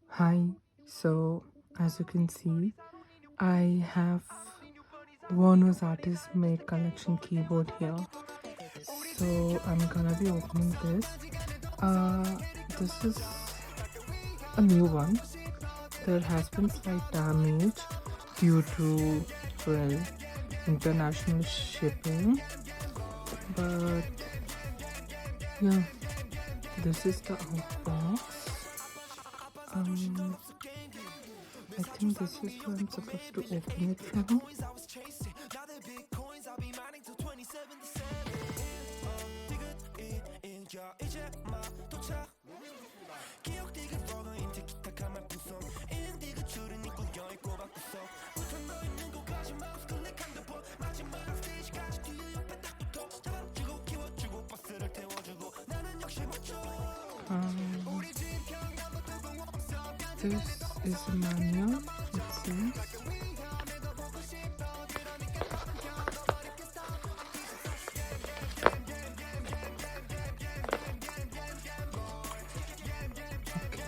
Hi, so as you can see, I have Wonwoo's Artist Made Collection keyboard here. So I'm gonna be opening this. This is a new one. There has been slight damage due to, well, international shipping, but yeah, this is the outbox. I think this is where I'm supposed to open it from. This is a manual, it seems.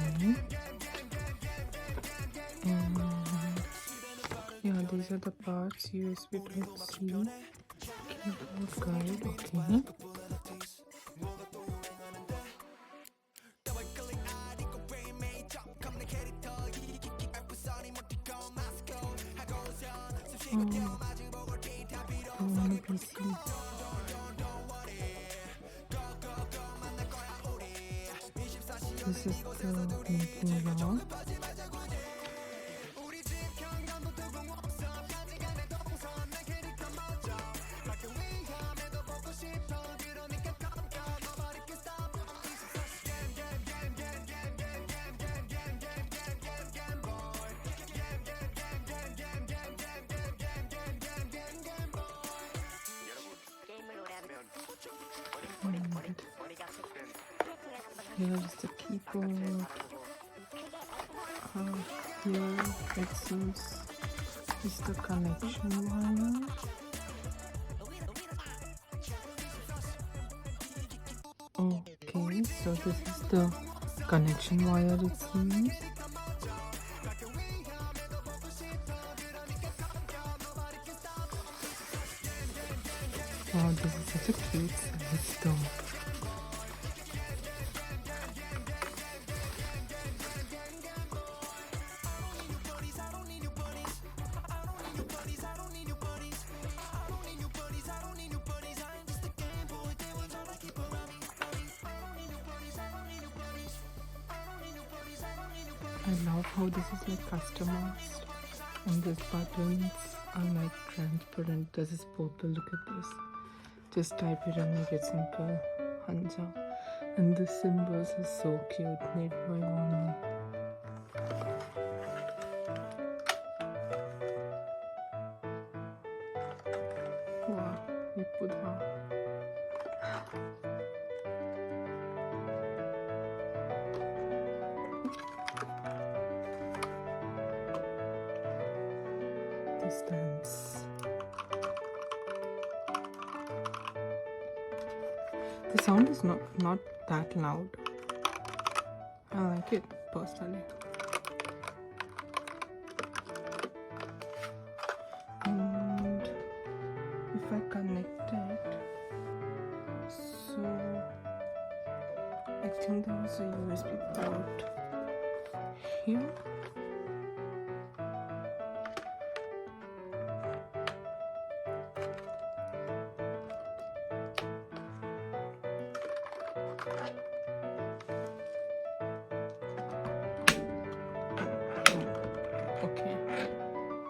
Okay. Yeah, these are the parts. USB Type-C, keyboard guide. Okay. This is the making log. Here is the keyboard. Here it seems is the connection wire. Okay, so this is the connection wire, it seems. Wow, this is such a cute size though. I love how this is like customized, and these buttons are like transparent. This is purple. Look at this. Just type it and make it simple. Hanja. And the symbols are so cute, made by Wonwoo. Wow, 예쁘다. Stands. The sound is not that loud. I like it personally. And if I connect it, so I think there is a USB port here. Okay,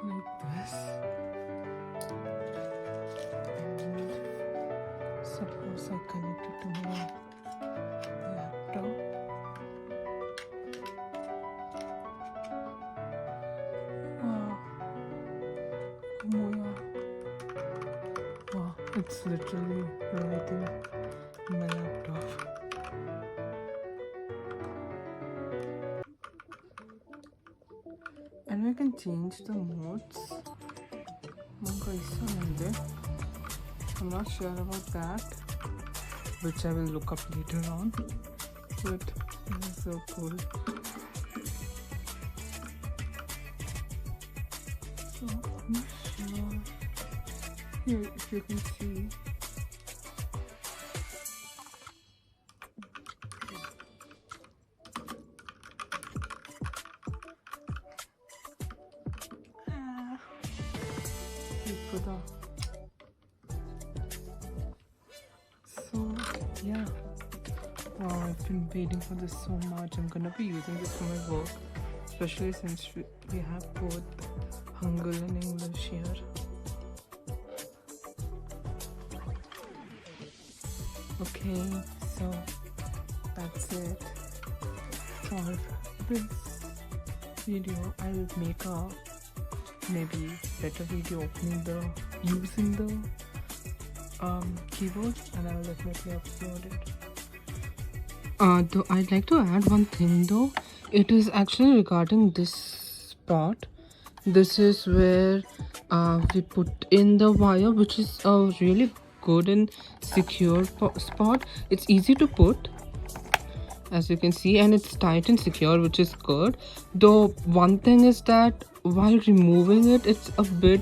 like this. And suppose I connect it to my laptop. Wow. Wow, it's literally right there in my laptop. And we can change the modes. I'm not sure about that, which I will look up later on. But this is so cool. I'm not sure. Here, if you can see. So yeah, wow, I've been waiting for this so much. I'm gonna be using this for my work, especially since we have both Hangul and English here. Okay, so that's it for this video. I'll make a maybe better video opening using the keyboard, and I will definitely upload it. Though I'd like to add one thing though. It is actually regarding this spot. This is where we put in the wire, which is a really good and secure spot. It's easy to put, as you can see, and it's tight and secure, which is good. Though one thing is that while removing it, it's a bit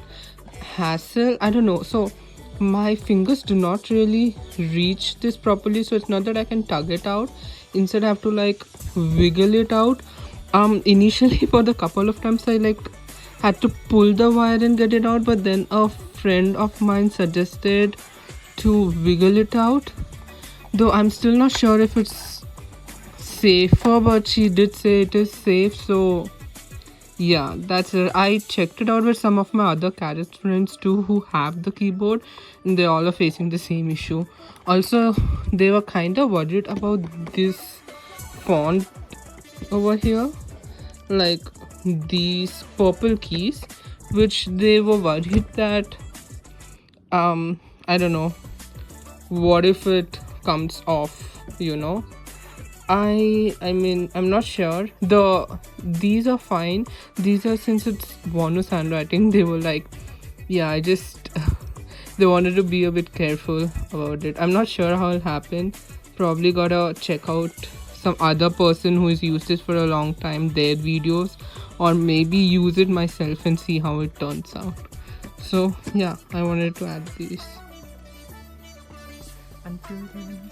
hassle. I don't know, so my fingers do not really reach this properly, so it's not that I can tug it out. Instead I have to like wiggle it out. Initially for the couple of times I like had to pull the wire and get it out, but then a friend of mine suggested to wiggle it out, though I'm still not sure if it's safer, but she did say it is safe. So yeah, that's it. I checked it out with some of my other carrot friends too who have the keyboard, and they all are facing the same issue. Also, they were kind of worried about this font over here, like these purple keys, which they were worried that I don't know, what if it comes off, you know. I mean, I'm not sure. These are fine. These are, since it's Wonwoo's handwriting, they were like, yeah, I just they wanted to be a bit careful about it. I'm not sure how it'll happen. Probably gotta check out some other person who has used this for a long time, their videos, or maybe use it myself and see how it turns out. So yeah, I wanted to add these. Until then,